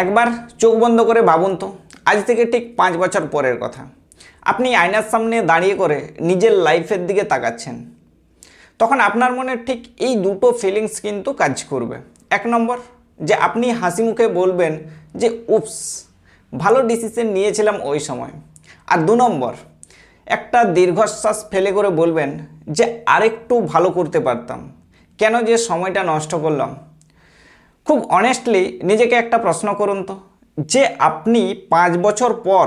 একবার চোখ বন্ধ করে ভাবুন তো, আজ থেকে ঠিক 5 বছর পরের কথা। আপনি আয়নার সামনে দাঁড়িয়ে করে নিজের লাইফের দিকে তাকাচ্ছেন। তখন আপনার মনে ঠিক এই দুটো ফিলিংস কিন্তু কাজ করবে। 1 নম্বর, যে আপনি হাসি মুখে বলবেন যে উপস, ভালো ডিসিশন নিয়েছিলাম ওই সময়। আর 2 নম্বর, একটা দীর্ঘশ্বাস ফেলে করে বলবেন যে আরেকটু ভালো করতে পারতাম, কেন যে সময়টা নষ্ট করলাম। খুব অনেস্টলি নিজেকে একটা প্রশ্ন করুন তো, যে আপনি 5 বছর পর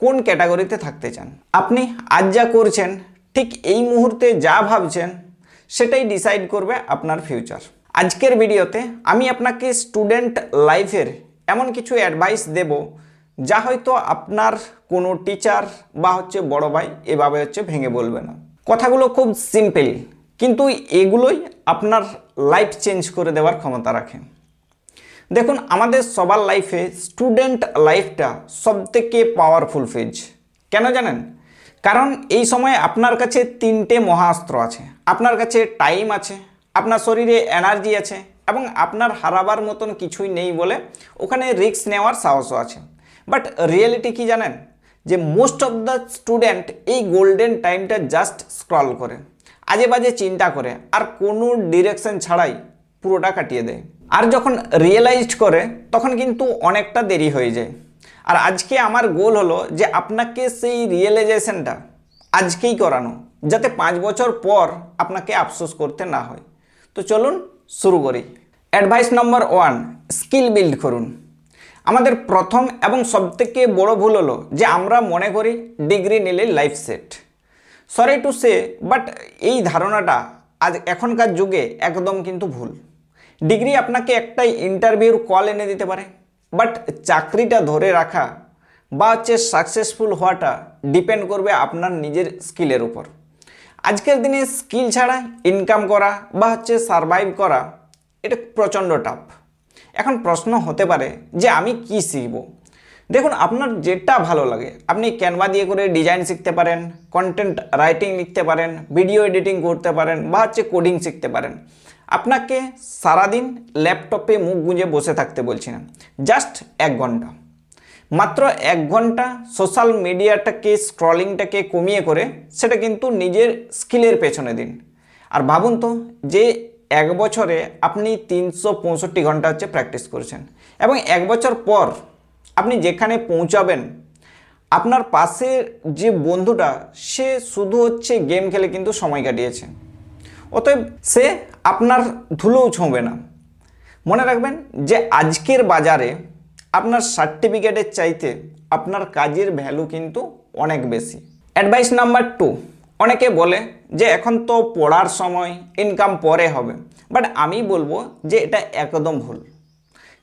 কোন ক্যাটাগরিতে থাকতে চান। আপনি আজ যা করছেন, ঠিক এই মুহূর্তে যা ভাবছেন, সেটাই ডিসাইড করবে আপনার ফিউচার। আজকের ভিডিওতে আমি আপনাকে স্টুডেন্ট লাইফের এমন কিছু অ্যাডভাইস দেব, যা হয়তো আপনার কোনো টিচার বা বড় ভাই এভাবে ভেঙে বলবে না। কথাগুলো খুব সিম্পল, কিন্তু এগুলোই আপনার লাইফ চেঞ্জ করে দেওয়ার ক্ষমতা রাখে। দেখুন, আমাদের সবার লাইফে স্টুডেন্ট লাইফটা সবথেকে পাওয়ারফুল ফেজ। কেন জানেন? কারণ এই সময় আপনার কাছে 3টে মহাস্ত্র আছে। আপনার কাছে টাইম আছে, আপনার শরীরে এনার্জি আছে, এবং আপনার হারাবার মতন কিছুই নেই বলে ওখানে রিস্ক নেওয়ার সাহসও আছে। বাট রিয়েলিটি কি জানেন? যে মোস্ট অফ দ্য স্টুডেন্ট এই গোল্ডেন টাইমটা জাস্ট স্ক্রল করে, আজে বাজে চিন্তা করে, আর কোনো ডিরেকশন ছাড়াই পুরোটা কাটিয়ে দেয়। আর যখন রিয়েলাইজড করে, তখন কিন্তু অনেকটা দেরি হয়ে যায়। আর আজকে আমার গোল হলো যে আপনাকে সেই রিয়েলাইজেশনটা আজকেই করানো, যাতে 5 বছর পর আপনাকে আফসোস করতে না হয়। তো চলুন শুরু করি। অ্যাডভাইস নম্বর 1, স্কিল বিল্ড করুন। আমাদের প্রথম এবং সবথেকে বড় ভুল হলো যে আমরা মনে করি ডিগ্রি নিলে life set. Sorry to say, but এই ধারণাটা এখনকার যুগে একদম কিন্তু ভুল। ডিগ্রি আপনাকে একটা ইন্টারভিউর কল এনে দিতে পারে, বাট চাকরিটা ধরে রাখা বা সাকসেসফুল হওয়াটা ডিপেন্ড করবে আপনার নিজের স্কিলের উপর। আজকের দিনে স্কিল ছাড়া ইনকাম করা বা সারভাইভ করা, এটা প্রচণ্ড টাফ। এখন প্রশ্ন হতে পারে যে আমি কি শিখব। দেখুন, আপনার যেটা ভালো লাগে, আপনি ক্যানভা দিয়ে করে ডিজাইন শিখতে পারেন, কন্টেন্ট রাইটিং লিখতে পারেন, ভিডিও এডিটিং করতে পারেন, বা কোডিং শিখতে পারেন। আপনাকে সারাদিন ল্যাপটপে মুখ গুঁজে বসে থাকতে বলছি না, জাস্ট 1 ঘন্টা, মাত্র 1 ঘন্টা সোশ্যাল মিডিয়াটাকে, স্ক্রলিংটাকে কমিয়ে করে সেটা কিন্তু নিজের স্কিলের পেছনে দিন। আর ভাবুন তো, যে 1 বছরে আপনি 365 ঘন্টা প্র্যাকটিস করেছেন, এবং 1 বছর পর আপনি যেখানে পৌঁছাবেন, আপনার পাশে যে বন্ধুটা, সে শুধু গেম খেলে কিন্তু সময় কাটিয়েছে। অতএব সে আপনার ধুলোও ছোঁবে না। মনে রাখবেন যে আজকের বাজারে আপনার সার্টিফিকেটের চাইতে আপনার কাজের ভ্যালু কিন্তু অনেক বেশি। অ্যাডভাইস নাম্বার 2, অনেকে বলে যে এখন তো পড়ার সময়, ইনকাম পরে হবে। বাট আমি বলবো যে এটা একদম ভুল।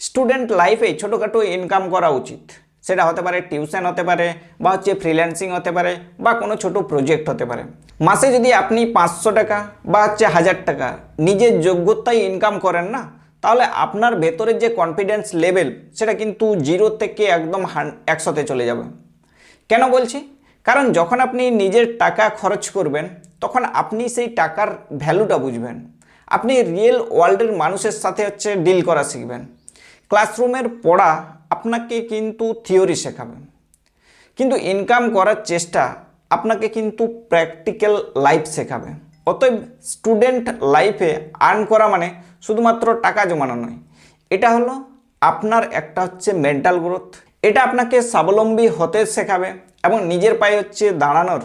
স্টুডেন্ট লাইফে ছোটোখাটো ইনকাম করা উচিত। সেটা হতে পারে টিউশন, হতে পারে বা ফ্রিল্যান্সিং হতে পারে, বা কোনো ছোট প্রজেক্ট হতে পারে। মাসে যদি আপনি 500 টাকা বা 1000 টাকা নিজের যোগ্যতায় ইনকাম করেন না, তাহলে আপনার ভেতরের যে কনফিডেন্স লেভেল, সেটা কিন্তু 0 থেকে একদম 100-তে চলে যাবে। কেন বলছি? কারণ যখন আপনি নিজের টাকা খরচ করবেন, তখন আপনি সেই টাকার ভ্যালুটা বুঝবেন। আপনি রিয়েল ওয়ার্ল্ডের মানুষের সাথে ডিল করা শিখবেন। ক্লাসরুমের পড়া আপনাকে কিন্তু থিওরি শেখাবে, কিন্তু ইনকাম করার চেষ্টা আপনাকে কিন্তু প্র্যাকটিক্যাল লাইফ শেখাবে। অতএব স্টুডেন্ট লাইফে আর্ন করা মানে শুধুমাত্র টাকা জমানো নয়, এটা হলো আপনার একটা মেন্টাল গ্রোথ। এটা আপনাকে স্বাবলম্বী হতে শেখাবে, এবং নিজের পায়ে দাঁড়ানোর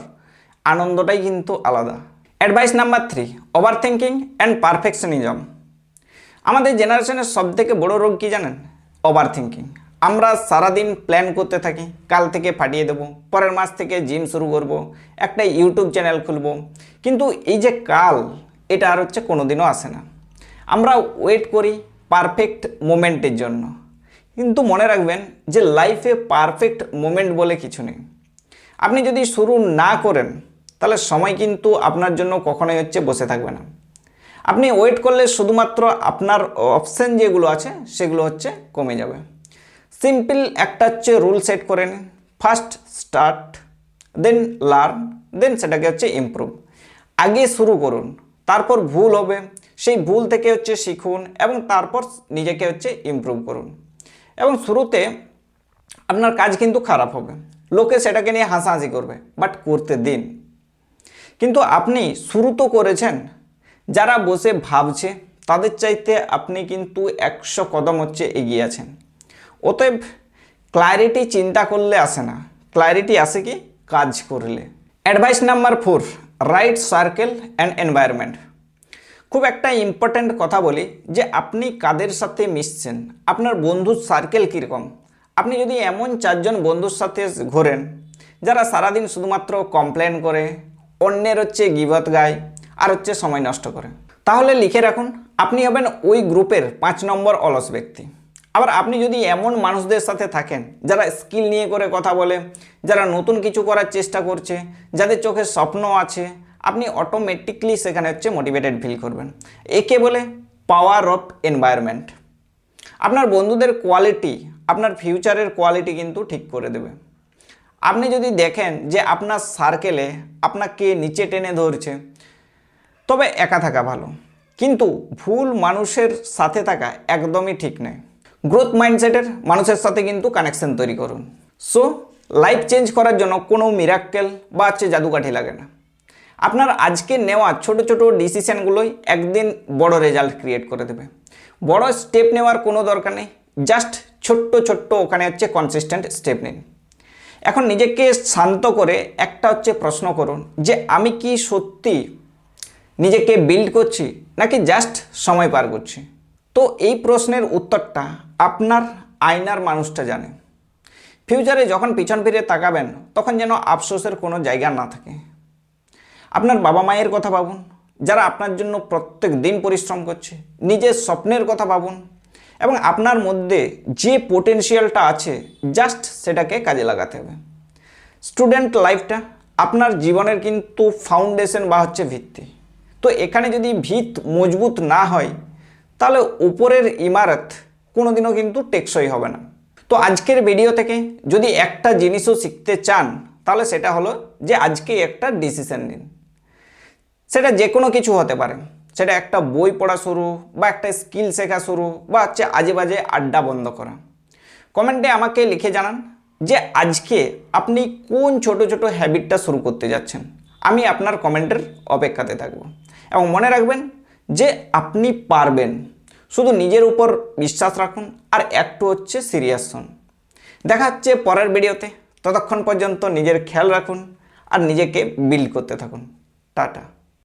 আনন্দটাই কিন্তু আলাদা। Advice number 3, over thinking and perfectionism. আমাদের জেনারেশনের সবথেকে বড় রোগ কি জানেন? Over thinking. আমরা সারাদিন প্ল্যান করতে থাকি, কাল থেকে ফাটিয়ে দেবো, পরের মাস থেকে জিম শুরু করব, একটা ইউটিউব চ্যানেল খুলব। কিন্তু এই যে কাল, এটা আর কোনোদিনও আসে না। আমরা ওয়েট করি পারফেক্ট মোমেন্টের জন্য, কিন্তু মনে রাখবেন যে লাইফে পারফেক্ট মোমেন্ট বলে কিছু নেই। আপনি যদি শুরু না করেন, তাহলে সময় কিন্তু আপনার জন্য কখনোই বসে থাকবে না। আপনি ওয়েট করলে শুধুমাত্র আপনার অপশন যেগুলো আছে, সেগুলো কমে যাবে। সিম্পল একটা রুল সেট করে নিন। ফার্স্ট স্টার্ট, দেন লার্ন, দেন সেটাকে ইমপ্রুভ। আগে শুরু করুন, তারপর ভুল হবে, সেই ভুল থেকে শিখুন, এবং তারপর নিজেকে ইমপ্রুভ করুন। এবং শুরুতে আপনার কাজ কিন্তু খারাপ হবে, লোকে সেটাকে নিয়ে হাসাহাসি করবে, বাট করতে দিন। কিন্তু আপনি শুরু তো করেছেন, যারা বসে ভাবছে তাদের চাইতে আপনি কিন্তু 100 কদম এগিয়ে আছেন। অতএব ক্ল্যারিটি চিন্তা করলে আসে না, ক্ল্যারিটি আসে কি কাজ করলে। Advice number 4, right circle and environment. খুব একটা ইম্পর্ট্যান্ট কথা বলি যে আপনি কাদের সাথে মিশছেন, আপনার বন্ধুর সার্কেল কীরকম। আপনি যদি এমন 4 জন বন্ধুর সাথে ঘোরেন যারা সারাদিন শুধুমাত্র কমপ্লেন করে, অন্যের গিবত গায় আর সময় নষ্ট করে, তাহলে লিখে রাখুন আপনি হবেন ওই গ্রুপের 5 নম্বর অলস ব্যক্তি। আবার আপনি যদি এমন মানুষদের সাথে থাকেন যারা স্কিল নিয়ে করে কথা বলে, যারা নতুন কিছু করার চেষ্টা করছে, যাদের চোখে স্বপ্ন আছে, আপনি অটোমেটিকলি সেখানে মোটিভেটেড ফিল করবেন। একে বলে পাওয়ার অফ এনভায়রনমেন্ট। আপনার বন্ধুদের কোয়ালিটি আপনার ফিউচারের কোয়ালিটি কিন্তু ঠিক করে দেবে। আপনি যদি দেখেন যে আপনার সার্কেলে আপনাকে নিচে টেনে ধরছে, তবে একা থাকা ভালো, কিন্তু ভুল মানুষের সাথে থাকা একদমই ঠিক নয়। গ্রোথ মাইন্ডসেটের মানুষের সাথে কিন্তু কানেকশন তৈরি করুন। সো লাইফ চেঞ্জ করার জন্য কোনো মিরাক্কেল বা জাদুকাঠি লাগে না। আপনার আজকে নেওয়া ছোট ছোট ডিসিশনগুলোই একদিন বড় রেজাল্ট ক্রিয়েট করে দেবে। বড় স্টেপ নেওয়ার কোনো দরকার নেই, জাস্ট ছোট্ট ছোট্ট ওখানে কনসিস্টেন্ট স্টেপ নিন। এখন নিজেকে শান্ত করে একটা প্রশ্ন করুন যে আমি কি সত্যি নিজেকে বিল্ড করছি নাকি জাস্ট সময় পার করছি। তো এই প্রশ্নের উত্তরটা আপনার আয়নার মানুষটা জানে। ফিউচারে যখন পিছন ফিরে তাকাবেন তখন যেন আফসোসের কোনো জায়গা না থাকে। আপনার বাবা মায়ের কথা ভাবুন, যারা আপনার জন্য প্রত্যেক দিন পরিশ্রম করছে। নিজের স্বপ্নের কথা ভাবুন এবং আপনার মধ্যে যে পোটেনশিয়ালটা আছে জাস্ট সেটাকে কাজে লাগাতে হবে। স্টুডেন্ট লাইফটা আপনার জীবনের কিন্তু ফাউন্ডেশন বা ভিত্তি। তো এখানে যদি ভিত মজবুত না হয় তাহলে উপরের ইমারত কোনোদিনও কিন্তু টেকসই হবে না। তো আজকের ভিডিও থেকে যদি একটা জিনিসও শিখতে চান তাহলে সেটা হলো যে আজকে একটা ডিসিশন নিন। সেটা যে কোনো কিছু হতে পারে, সেটা একটা বই পড়া শুরু বা একটা স্কিল শেখা শুরু বা আজে বাজে আড্ডা বন্ধ করা। কমেন্টে আমাকে লিখে জানান যে আজকে আপনি কোন ছোট ছোট হ্যাবিটটা শুরু করতে যাচ্ছেন। আমি আপনার কমেন্টের অপেক্ষাতে থাকব। এবং মনে রাখবেন যে আপনি পারবেন, শুধু নিজের উপর বিশ্বাস রাখুন আর একটু সিরিয়াস হন। দেখা হচ্ছে পরের ভিডিওতে। ততক্ষণ পর্যন্ত নিজের খেয়াল রাখুন আর নিজেকে বিল্ড করতে থাকুন। টাটা।